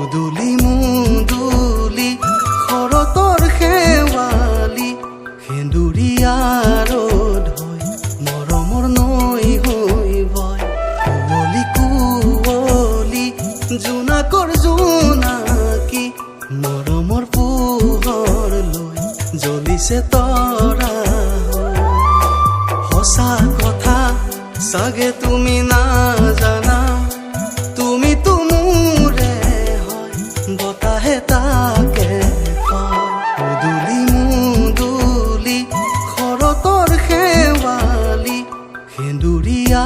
মুদুলি মুদুলি শৰতৰ শেৱালি সেন্দুৰীয়াৰ ধৈ মৰমৰ নৈ হৈ বয় কুঁৱলী কুঁৱলী জোনাকৰ জোনাকী মৰমৰ পোহৰ লৈ জ্বলিছে তৰা সঁচা কথা চাগে তুমি নাজানা তুমি তো মোৰে হয় বতাহে তাকে কয় মুদুলি মুদুলি শৰতৰ শেৱালি সেন্দুৰীয়া